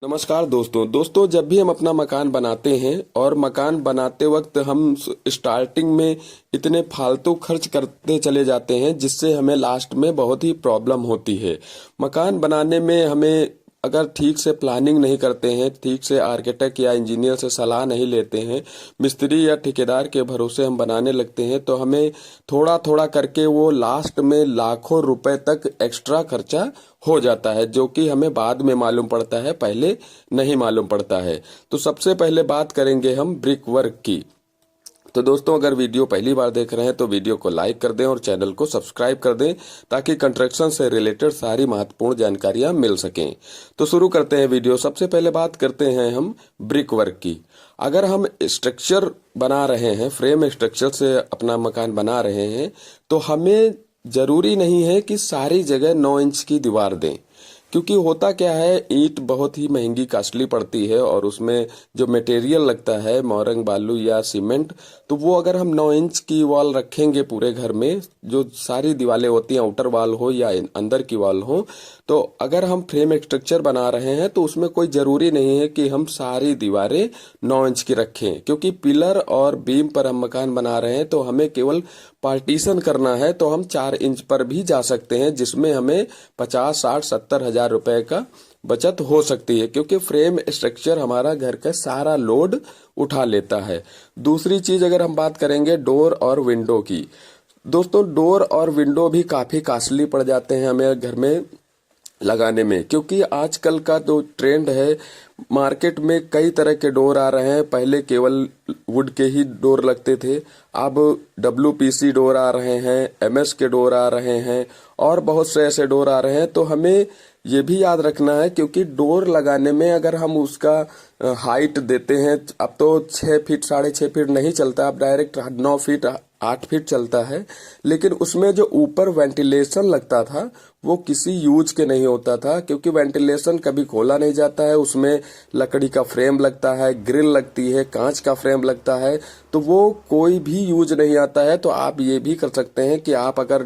नमस्कार दोस्तों, जब भी हम अपना मकान बनाते हैं और मकान बनाते वक्त हम स्टार्टिंग में इतने फालतू खर्च करते चले जाते हैं जिससे हमें लास्ट में बहुत ही प्रॉब्लम होती है। मकान बनाने में हमें अगर ठीक से प्लानिंग नहीं करते हैं, ठीक से आर्किटेक्ट या इंजीनियर से सलाह नहीं लेते हैं, मिस्त्री या ठेकेदार के भरोसे हम बनाने लगते हैं तो हमें थोड़ा थोड़ा करके वो लास्ट में लाखों रुपए तक एक्स्ट्रा खर्चा हो जाता है, जो कि हमें बाद में मालूम पड़ता है, पहले नहीं मालूम पड़ता है। तो सबसे पहले बात करेंगे हम ब्रिक वर्क की। तो दोस्तों, अगर वीडियो पहली बार देख रहे हैं तो वीडियो को लाइक कर दें और चैनल को सब्सक्राइब कर दें ताकि कंस्ट्रक्शन से रिलेटेड सारी महत्वपूर्ण जानकारियां मिल सकें। तो शुरू करते हैं वीडियो। सबसे पहले बात करते हैं हम ब्रिक वर्क की। अगर हम स्ट्रक्चर बना रहे हैं, फ्रेम स्ट्रक्चर से अपना मकान बना रहे हैं, तो हमें जरूरी नहीं है कि सारी जगह 9 इंच की दीवार दें, क्योंकि होता क्या है, ईंट बहुत ही महंगी कास्टली पड़ती है और उसमें जो मटेरियल लगता है मोरंग बालू या सीमेंट, तो वो अगर हम 9 इंच की वॉल रखेंगे पूरे घर में, जो सारी दीवारें होती हैं, आउटर वॉल हो या अंदर की वॉल हो, तो अगर हम फ्रेम स्ट्रक्चर बना रहे हैं तो उसमें कोई जरूरी नहीं है कि हम सारी दीवारें 9 इंच की रखें, क्योंकि पिलर और बीम पर हम मकान बना रहे हैं तो हमें केवल पार्टीशन करना है, तो हम 4 इंच पर भी जा सकते हैं, जिसमें हमें 50, 60, 70 हजार रुपए का बचत हो सकती है, क्योंकि फ्रेम स्ट्रक्चर हमारा घर का सारा लोड उठा लेता है। दूसरी चीज अगर हम बात करेंगे डोर और विंडो की, दोस्तों डोर और विंडो भी काफी कॉस्टली पड़ जाते हैं हमें घर में लगाने में, क्योंकि आजकल का जो ट्रेंड है, मार्केट में कई तरह के डोर आ रहे हैं। पहले केवल वुड के ही डोर लगते थे, अब WPC डोर आ रहे हैं, MS के डोर आ रहे हैं और बहुत से ऐसे डोर आ रहे हैं। तो हमें ये भी याद रखना है, क्योंकि डोर लगाने में अगर हम उसका हाइट देते हैं, अब तो 6 फीट 6.5 फीट नहीं चलता, अब डायरेक्ट 9 फीट 8 फीट चलता है, लेकिन उसमें जो ऊपर वेंटिलेशन लगता था वो किसी यूज के नहीं होता था, क्योंकि वेंटिलेशन कभी खोला नहीं जाता है, उसमें लकड़ी का फ्रेम लगता है, ग्रिल लगती है, कांच का फ्रेम लगता है, तो वो कोई भी यूज नहीं आता है। तो आप ये भी कर सकते हैं कि आप अगर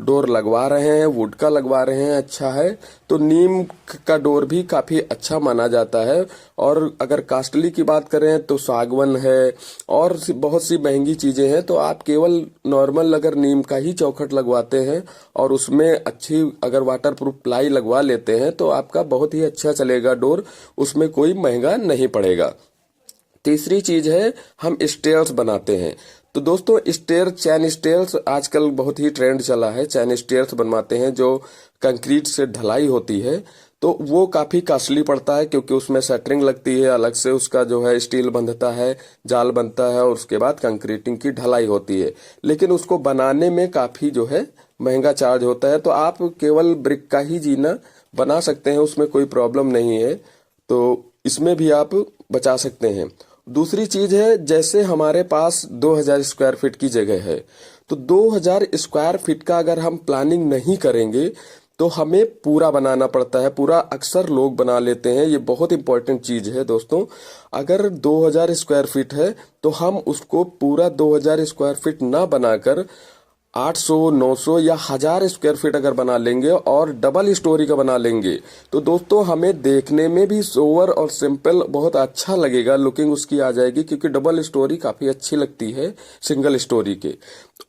डोर लगवा रहे हैं, वुड का लगवा रहे हैं, अच्छा है, तो नीम का डोर भी काफी अच्छा माना जाता है। और अगर कास्टली की बात करें तो सागवन है और बहुत सी महंगी चीजें हैं, तो आप केवल नॉर्मल अगर नीम का ही चौखट लगवाते हैं और उसमें अच्छी अगर वाटर प्रूफ प्लाई लगवा लेते हैं तो आपका बहुत ही अच्छा चलेगा डोर, उसमें कोई महंगा नहीं पड़ेगा। तीसरी चीज है, हम स्टेयर्स बनाते हैं। तो दोस्तों चैन स्टेयर्स आजकल बहुत ही ट्रेंड चला है, चैन स्टेयर्स बनवाते हैं जो कंक्रीट से ढलाई होती है, तो वो काफी कॉस्टली पड़ता है, क्योंकि उसमें सेटरिंग लगती है, अलग से उसका जो है स्टील बंधता है, जाल बनता है और उसके बाद कंक्रीटिंग की ढलाई होती है, लेकिन उसको बनाने में काफी जो है महंगा चार्ज होता है। तो आप केवल ब्रिक का ही जीना बना सकते हैं, उसमें कोई प्रॉब्लम नहीं है, तो इसमें भी आप बचा सकते हैं। दूसरी चीज है, जैसे हमारे पास 2000 स्क्वायर फीट की जगह है, तो 2000 स्क्वायर फीट का अगर हम प्लानिंग नहीं करेंगे तो हमें पूरा बनाना पड़ता है। पूरा अक्सर लोग बना लेते हैं, ये बहुत इंपॉर्टेंट चीज है दोस्तों। अगर 2000 स्क्वायर फीट है तो हम उसको पूरा 2000 स्क्वायर फीट ना बनाकर 800, 900 या 1000 स्क्वायर फीट अगर बना लेंगे और डबल स्टोरी का बना लेंगे, तो दोस्तों हमें देखने में भी सोवर और सिंपल बहुत अच्छा लगेगा, लुकिंग उसकी आ जाएगी, क्योंकि डबल स्टोरी काफी अच्छी लगती है सिंगल स्टोरी के।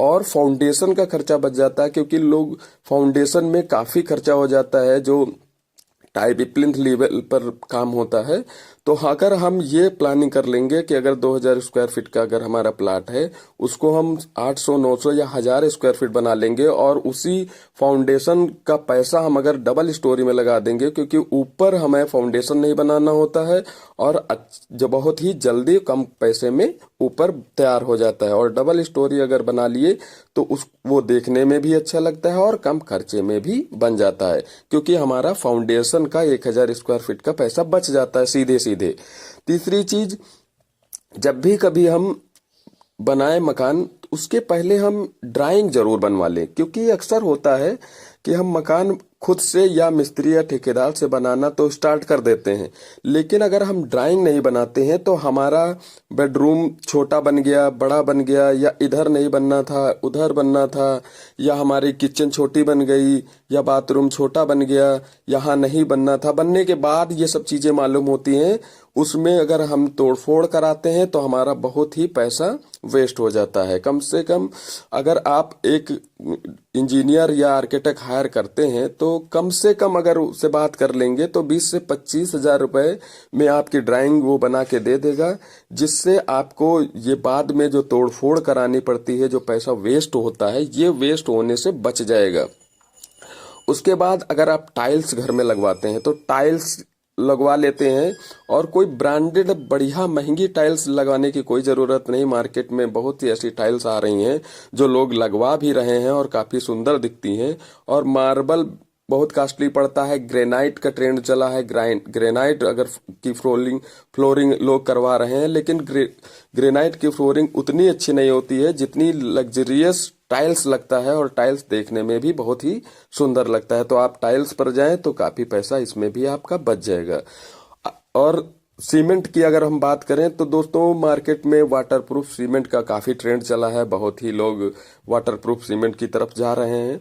और फाउंडेशन का खर्चा बच जाता है, क्योंकि लोग फाउंडेशन में काफी खर्चा हो जाता है, जो टाई प्लिंथ लेवल पर काम होता है। तो अगर हम ये प्लानिंग कर लेंगे कि अगर 2000 स्क्वायर फीट का अगर हमारा प्लाट है, उसको हम 800, 900 या 1000 स्क्वायर फीट बना लेंगे और उसी फाउंडेशन का पैसा हम अगर डबल स्टोरी में लगा देंगे, क्योंकि ऊपर हमें फाउंडेशन नहीं बनाना होता है और जो बहुत ही जल्दी कम पैसे में ऊपर तैयार हो जाता है। और डबल स्टोरी अगर बना लिए तो वो देखने में भी अच्छा लगता है और कम खर्चे में भी बन जाता है, क्योंकि हमारा फाउंडेशन का 1000 स्क्वायर फीट का पैसा बच जाता है सीधे सीधे। तीसरी चीज, जब भी कभी हम बनाए मकान, उसके पहले हम ड्राइंग जरूर बनवा लें, क्योंकि अक्सर होता है कि हम मकान खुद से या मिस्त्री या ठेकेदार से बनाना तो स्टार्ट कर देते हैं, लेकिन अगर हम ड्राइंग नहीं बनाते हैं तो हमारा बेडरूम छोटा बन गया, बड़ा बन गया, या इधर नहीं बनना था उधर बनना था, या हमारी किचन छोटी बन गई, या बाथरूम छोटा बन गया, यहाँ नहीं बनना था। बनने के बाद ये सब चीजें मालूम होती हैं, उसमें अगर हम तोड़फोड़ कराते हैं तो हमारा बहुत ही पैसा वेस्ट हो जाता है। कम से कम अगर आप एक इंजीनियर या आर्किटेक्ट हायर करते हैं तो कम से कम अगर उससे बात कर लेंगे तो 20 से 25 हजार रुपए में आपकी ड्राइंग वो बना के दे देगा, जिससे आपको ये बाद में जो तोड़फोड़ करानी पड़ती है, जो पैसा वेस्ट होता है, ये वेस्ट होने से बच जाएगा। उसके बाद अगर आप टाइल्स घर में लगवाते हैं तो टाइल्स लगवा लेते हैं, और कोई ब्रांडेड बढ़िया महंगी टाइल्स लगाने की कोई जरूरत नहीं। मार्केट में बहुत ही ऐसी टाइल्स आ रही हैं जो लोग लगवा भी रहे हैं और काफी सुंदर दिखती हैं। और मार्बल बहुत कॉस्टली पड़ता है। ग्रेनाइट का ट्रेंड चला है, ग्रेनाइट अगर की फ्लोरिंग लोग करवा रहे हैं, लेकिन ग्रेनाइट की फ्लोरिंग उतनी अच्छी नहीं होती है जितनी लग्जरियस टाइल्स लगता है, और टाइल्स देखने में भी बहुत ही सुंदर लगता है। तो आप टाइल्स पर जाएं तो काफी पैसा इसमें भी आपका बच जाएगा। और सीमेंट की अगर हम बात करें तो दोस्तों मार्केट में वाटरप्रूफ सीमेंट का काफी ट्रेंड चला है, बहुत ही लोग वाटरप्रूफ सीमेंट की तरफ जा रहे हैं।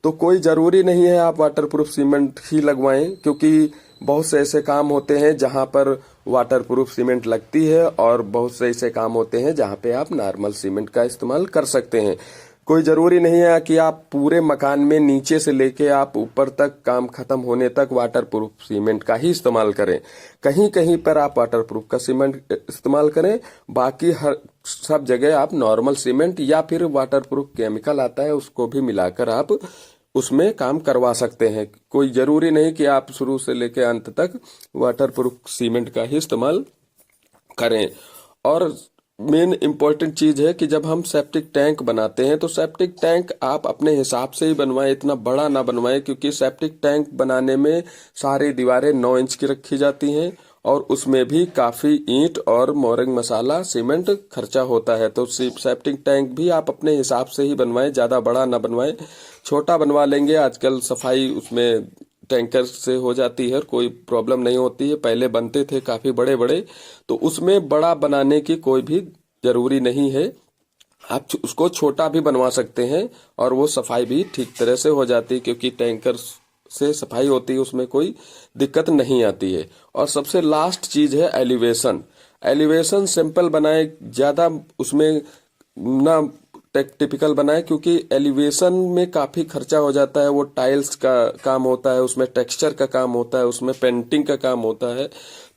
तो कोई जरूरी नहीं है आप वाटरप्रूफ सीमेंट ही लगवाएं, क्योंकि बहुत से ऐसे काम होते हैं जहां पर वाटरप्रूफ सीमेंट लगती है, और बहुत से ऐसे काम होते हैं जहां पे आप नॉर्मल सीमेंट का इस्तेमाल कर सकते हैं। कोई जरूरी नहीं है कि आप पूरे मकान में नीचे से लेके आप ऊपर तक काम खत्म होने तक वाटरप्रूफ सीमेंट का ही इस्तेमाल करें। कहीं कहीं पर आप वाटरप्रूफ का सीमेंट इस्तेमाल करें, बाकी हर सब जगह आप नॉर्मल सीमेंट या फिर वाटरप्रूफ केमिकल आता है उसको भी मिलाकर आप उसमें काम करवा सकते हैं। कोई जरूरी नहीं कि आप शुरू से लेकर अंत तक वाटरप्रूफ सीमेंट का ही इस्तेमाल करें। और मेन इम्पोर्टेंट चीज है कि जब हम सेप्टिक टैंक बनाते हैं तो सेप्टिक टैंक आप अपने हिसाब से ही बनवाएं, इतना बड़ा ना बनवाएं, क्योंकि सेप्टिक टैंक बनाने में सारी दीवारें 9 इंच की रखी जाती हैं, और उसमें भी काफी ईंट और मोरंग मसाला सीमेंट खर्चा होता है। तो सेप्टिक टैंक भी आप अपने हिसाब से ही बनवाएं, ज्यादा बड़ा ना बनवाएं। छोटा बनवा लेंगे, आजकल सफाई उसमें टैंकर से हो जाती है, कोई प्रॉब्लम नहीं होती है। पहले बनते थे काफी बड़े बड़े, तो उसमें बड़ा बनाने की कोई भी जरूरी नहीं है। आप उसको छोटा भी बनवा सकते हैं और वो सफाई भी ठीक तरह से हो जाती है, क्योंकि टैंकर से सफाई होती है, उसमें कोई दिक्कत नहीं आती है। और सबसे लास्ट चीज है एलिवेशन। एलिवेशन सिंपल बनाए, ज्यादा उसमें ना टिपिकल बनाए, क्योंकि एलिवेशन में काफी खर्चा हो जाता है। वो टाइल्स का काम होता है, उसमें टेक्सचर का काम होता है, उसमें पेंटिंग का काम होता है,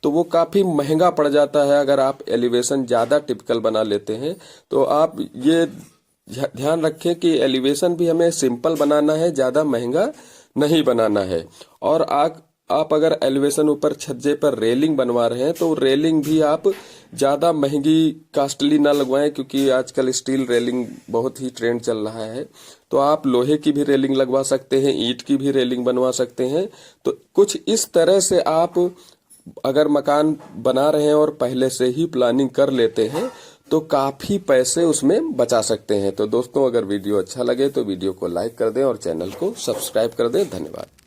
तो वो काफी महंगा पड़ जाता है। अगर आप एलिवेशन ज्यादा टिपिकल बना लेते हैं तो आप ये ध्यान रखें कि एलिवेशन भी हमें सिंपल बनाना है, ज्यादा महंगा नहीं बनाना है। और आप अगर एलिवेशन ऊपर छज्जे पर रेलिंग बनवा रहे हैं तो रेलिंग भी आप ज्यादा महंगी कॉस्टली ना लगवाएं, क्योंकि आजकल स्टील रेलिंग बहुत ही ट्रेंड चल रहा है। तो आप लोहे की भी रेलिंग लगवा सकते हैं, ईंट की भी रेलिंग बनवा सकते हैं। तो कुछ इस तरह से आप अगर मकान बना रहे हैं और पहले से ही प्लानिंग कर लेते हैं तो काफी पैसे उसमें बचा सकते हैं। तो दोस्तों अगर वीडियो अच्छा लगे तो वीडियो को लाइक कर दें और चैनल को सब्सक्राइब कर दें। धन्यवाद।